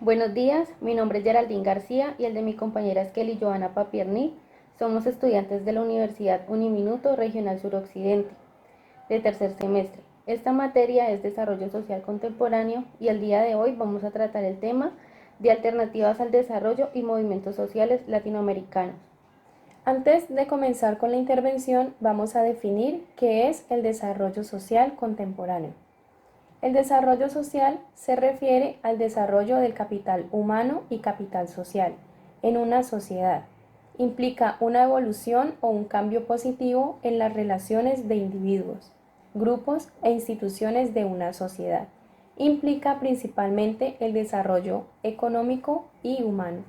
Buenos días, mi nombre es Geraldine García y el de mi compañera es Kelly Johanna Papierni. Somos estudiantes de la Universidad Uniminuto Regional Suroccidente, de tercer semestre. Esta materia es Desarrollo Social Contemporáneo y el día de hoy vamos a tratar el tema de alternativas al desarrollo y movimientos sociales latinoamericanos. Antes de comenzar con la intervención, vamos a definir qué es el desarrollo social contemporáneo. El desarrollo social se refiere al desarrollo del capital humano y capital social en una sociedad. Implica una evolución o un cambio positivo en las relaciones de individuos, grupos e instituciones de una sociedad. Implica principalmente el desarrollo económico y humano.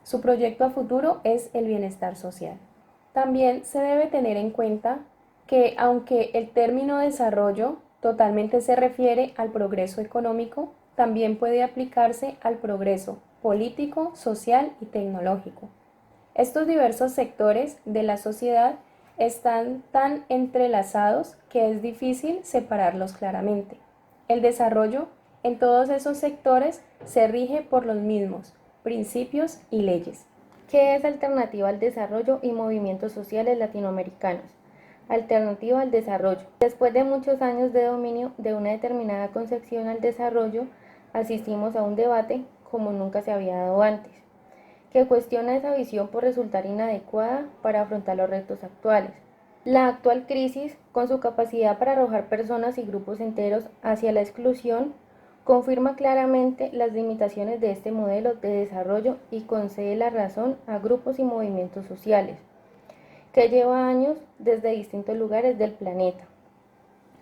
Su proyecto a futuro es el bienestar social. También se debe tener en cuenta que aunque el término desarrollo totalmente se refiere al progreso económico, también puede aplicarse al progreso político, social y tecnológico. Estos diversos sectores de la sociedad están tan entrelazados que es difícil separarlos claramente. El desarrollo en todos esos sectores se rige por los mismos principios y leyes. ¿Qué es Alternativa al Desarrollo y Movimientos Sociales Latinoamericanos? Alternativa al desarrollo. Después de muchos años de dominio de una determinada concepción al desarrollo, asistimos a un debate como nunca se había dado antes, que cuestiona esa visión por resultar inadecuada para afrontar los retos actuales. La actual crisis, con su capacidad para arrojar personas y grupos enteros hacia la exclusión, confirma claramente las limitaciones de este modelo de desarrollo y concede la razón a grupos y movimientos sociales, que lleva años desde distintos lugares del planeta,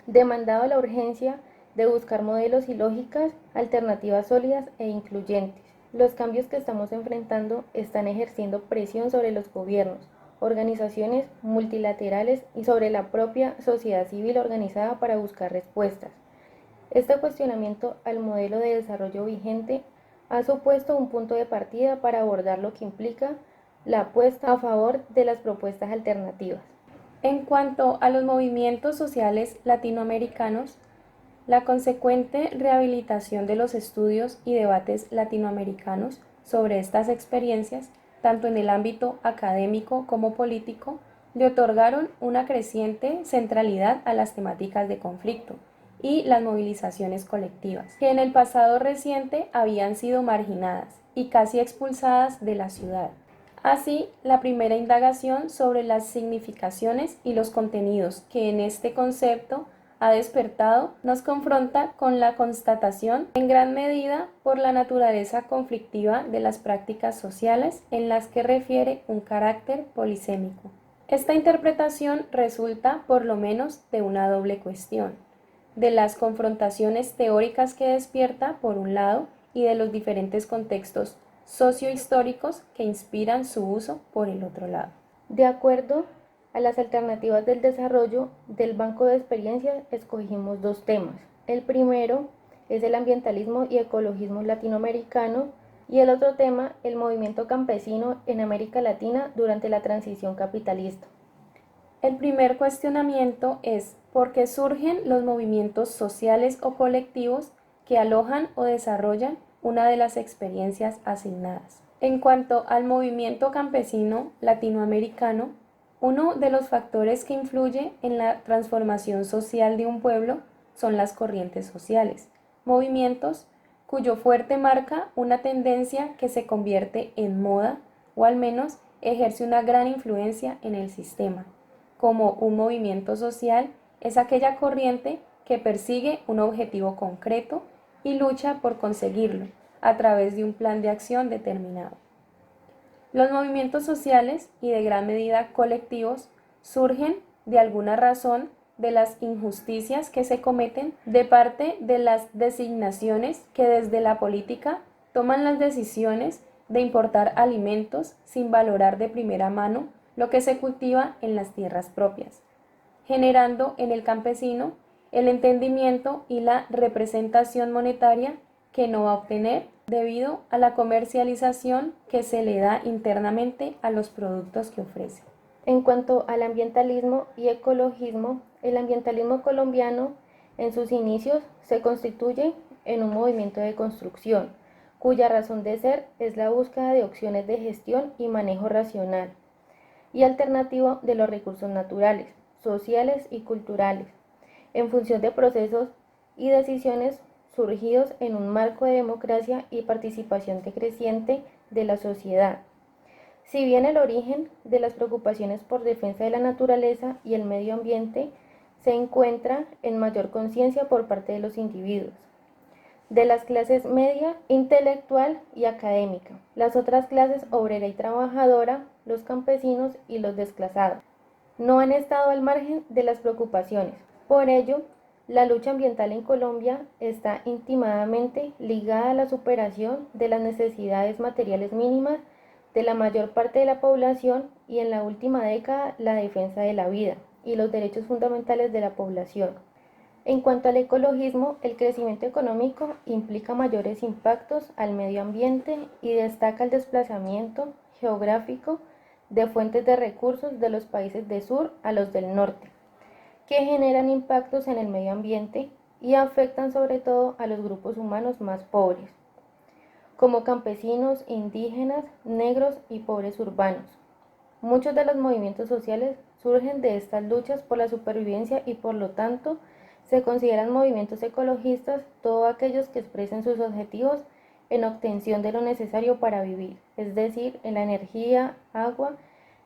demandado la urgencia de buscar modelos y lógicas alternativas sólidas e incluyentes. Los cambios que estamos enfrentando están ejerciendo presión sobre los gobiernos, organizaciones multilaterales y sobre la propia sociedad civil organizada para buscar respuestas. Este cuestionamiento al modelo de desarrollo vigente ha supuesto un punto de partida para abordar lo que implica la apuesta a favor de las propuestas alternativas. En cuanto a los movimientos sociales latinoamericanos, la consecuente rehabilitación de los estudios y debates latinoamericanos sobre estas experiencias, tanto en el ámbito académico como político, le otorgaron una creciente centralidad a las temáticas de conflicto y las movilizaciones colectivas, que en el pasado reciente habían sido marginadas y casi expulsadas de la ciudad. Así, la primera indagación sobre las significaciones y los contenidos que en este concepto ha despertado nos confronta con la constatación, en gran medida por la naturaleza conflictiva de las prácticas sociales en las que refiere un carácter polisémico. Esta interpretación resulta por lo menos de una doble cuestión, de las confrontaciones teóricas que despierta por un lado y de los diferentes contextos sociohistóricos que inspiran su uso por el otro lado. De acuerdo a las alternativas del desarrollo del banco de experiencias, escogimos dos temas. El primero es el ambientalismo y ecologismo latinoamericano y el otro tema, el movimiento campesino en América Latina durante la transición capitalista. El primer cuestionamiento es ¿por qué surgen los movimientos sociales o colectivos que alojan o desarrollan una de las experiencias asignadas? En cuanto al movimiento campesino latinoamericano, uno de los factores que influye en la transformación social de un pueblo son las corrientes sociales, movimientos cuyo fuerte marca una tendencia que se convierte en moda o al menos ejerce una gran influencia en el sistema. Como un movimiento social es aquella corriente que persigue un objetivo concreto y lucha por conseguirlo a través de un plan de acción determinado. Los movimientos sociales y de gran medida colectivos surgen de alguna razón de las injusticias que se cometen de parte de las designaciones que desde la política toman las decisiones de importar alimentos sin valorar de primera mano lo que se cultiva en las tierras propias, generando en el campesino el entendimiento y la representación monetaria que no va a obtener debido a la comercialización que se le da internamente a los productos que ofrece. En cuanto al ambientalismo y ecologismo, el ambientalismo colombiano en sus inicios se constituye en un movimiento de construcción, cuya razón de ser es la búsqueda de opciones de gestión y manejo racional y alternativo de los recursos naturales, sociales y culturales, en función de procesos y decisiones surgidos en un marco de democracia y participación decreciente de la sociedad. Si bien el origen de las preocupaciones por defensa de la naturaleza y el medio ambiente se encuentra en mayor conciencia por parte de los individuos, de las clases media, intelectual y académica, las otras clases obrera y trabajadora, los campesinos y los desplazados, no han estado al margen de las preocupaciones. Por ello, la lucha ambiental en Colombia está íntimamente ligada a la superación de las necesidades materiales mínimas de la mayor parte de la población y en la última década la defensa de la vida y los derechos fundamentales de la población. En cuanto al ecologismo, el crecimiento económico implica mayores impactos al medio ambiente y destaca el desplazamiento geográfico de fuentes de recursos de los países del sur a los del norte, que generan impactos en el medio ambiente y afectan sobre todo a los grupos humanos más pobres, como campesinos, indígenas, negros y pobres urbanos. Muchos de los movimientos sociales surgen de estas luchas por la supervivencia y por lo tanto se consideran movimientos ecologistas todos aquellos que expresen sus objetivos en obtención de lo necesario para vivir, es decir, en la energía, agua,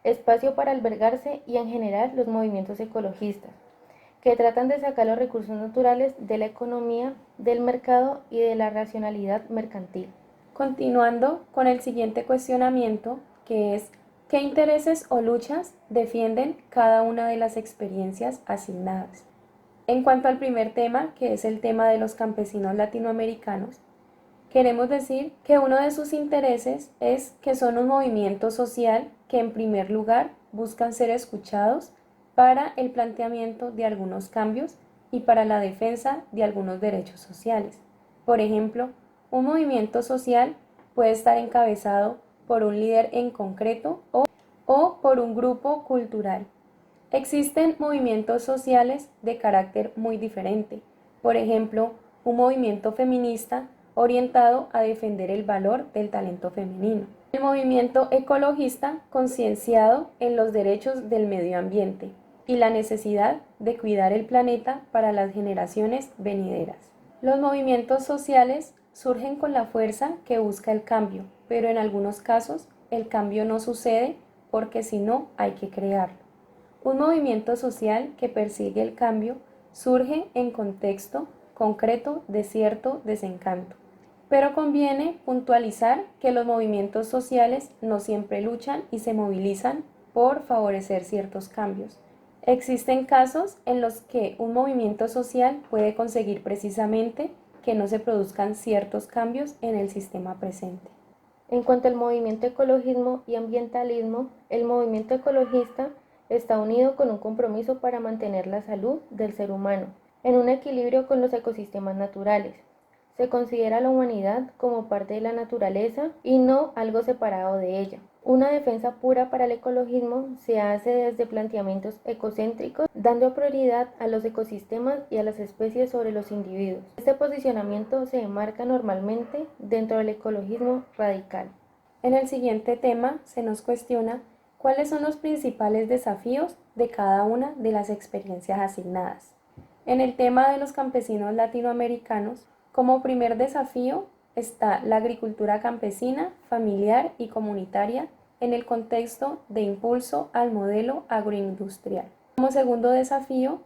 espacio para albergarse y en general los movimientos ecologistas, que tratan de sacar los recursos naturales de la economía, del mercado y de la racionalidad mercantil. Continuando con el siguiente cuestionamiento, que es ¿qué intereses o luchas defienden cada una de las experiencias asignadas? En cuanto al primer tema, que es el tema de los campesinos latinoamericanos, queremos decir que uno de sus intereses es que son un movimiento social que en primer lugar buscan ser escuchados para el planteamiento de algunos cambios y para la defensa de algunos derechos sociales. Por ejemplo, un movimiento social puede estar encabezado por un líder en concreto o por un grupo cultural. Existen movimientos sociales de carácter muy diferente. Por ejemplo, un movimiento feminista orientado a defender el valor del talento femenino. El movimiento ecologista concienciado en los derechos del medio ambiente y la necesidad de cuidar el planeta para las generaciones venideras. Los movimientos sociales surgen con la fuerza que busca el cambio, pero en algunos casos el cambio no sucede porque si no hay que crearlo. Un movimiento social que persigue el cambio surge en contexto concreto de cierto desencanto. Pero conviene puntualizar que los movimientos sociales no siempre luchan y se movilizan por favorecer ciertos cambios. Existen casos en los que un movimiento social puede conseguir precisamente que no se produzcan ciertos cambios en el sistema presente. En cuanto al movimiento ecologismo y ambientalismo, el movimiento ecologista está unido con un compromiso para mantener la salud del ser humano en un equilibrio con los ecosistemas naturales. Se considera a la humanidad como parte de la naturaleza y no algo separado de ella. Una defensa pura para el ecologismo se hace desde planteamientos ecocéntricos, dando prioridad a los ecosistemas y a las especies sobre los individuos. Este posicionamiento se enmarca normalmente dentro del ecologismo radical. En el siguiente tema se nos cuestiona cuáles son los principales desafíos de cada una de las experiencias asignadas. En el tema de los campesinos latinoamericanos, como primer desafío está la agricultura campesina, familiar y comunitaria en el contexto de impulso al modelo agroindustrial. Como segundo desafío,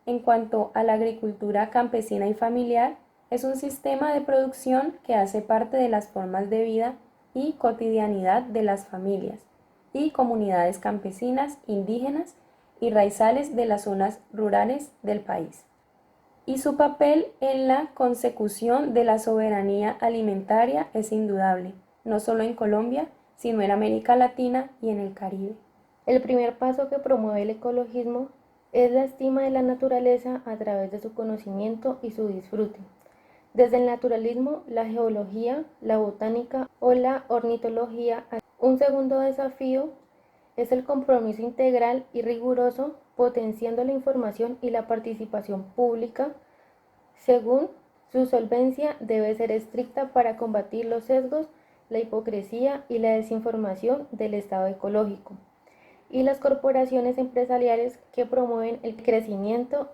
en cuanto a la agricultura campesina y familiar, es un sistema de producción que hace parte de las formas de vida y cotidianidad de las familias y comunidades campesinas, indígenas y raizales de las zonas rurales del país, y su papel en la consecución de la soberanía alimentaria es indudable, no solo en Colombia, sino en América Latina y en el Caribe. El primer paso que promueve el ecologismo es la estima de la naturaleza a través de su conocimiento y su disfrute. Desde el naturalismo, la geología, la botánica o la ornitología. Un segundo desafío es el compromiso integral y riguroso, potenciando la información y la participación pública según Su solvencia debe ser estricta para combatir los sesgos, la hipocresía y la desinformación del Estado ecológico y las corporaciones empresariales que promueven el crecimiento.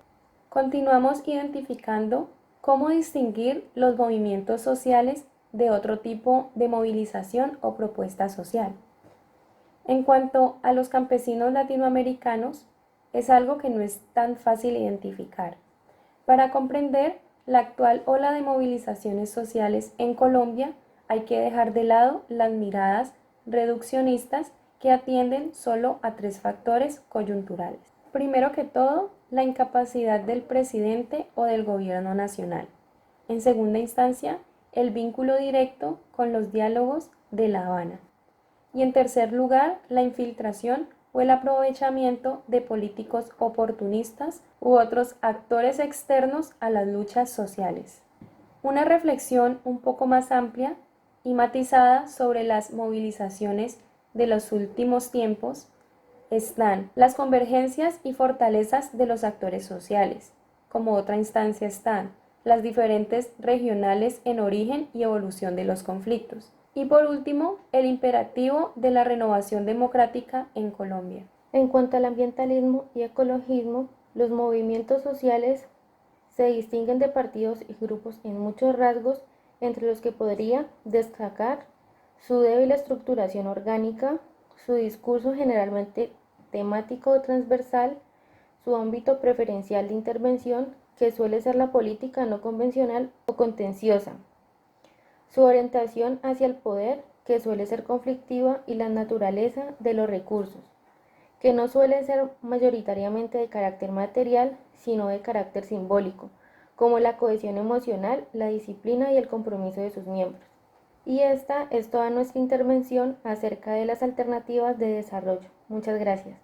Continuamos identificando cómo distinguir los movimientos sociales de otro tipo de movilización o propuesta social. En cuanto a los campesinos latinoamericanos, es algo que no es tan fácil identificar. Para comprender la actual ola de movilizaciones sociales en Colombia, hay que dejar de lado las miradas reduccionistas que atienden solo a 3 factores coyunturales. Primero que todo, la incapacidad del presidente o del gobierno nacional. En segunda instancia, el vínculo directo con los diálogos de La Habana. Y en tercer lugar, la infiltración o el aprovechamiento de políticos oportunistas u otros actores externos a las luchas sociales. Una reflexión un poco más amplia y matizada sobre las movilizaciones de los últimos tiempos están las convergencias y fortalezas de los actores sociales. Como otra instancia están las diferentes regionales en origen y evolución de los conflictos. Y por último, el imperativo de la renovación democrática en Colombia. En cuanto al ambientalismo y ecologismo, los movimientos sociales se distinguen de partidos y grupos en muchos rasgos, entre los que podría destacar su débil estructuración orgánica, su discurso generalmente temático o transversal, su ámbito preferencial de intervención, que suele ser la política no convencional o contenciosa, su orientación hacia el poder, que suele ser conflictiva, y la naturaleza de los recursos, que no suelen ser mayoritariamente de carácter material, sino de carácter simbólico, como la cohesión emocional, la disciplina y el compromiso de sus miembros. Y esta es toda nuestra intervención acerca de las alternativas de desarrollo. Muchas gracias.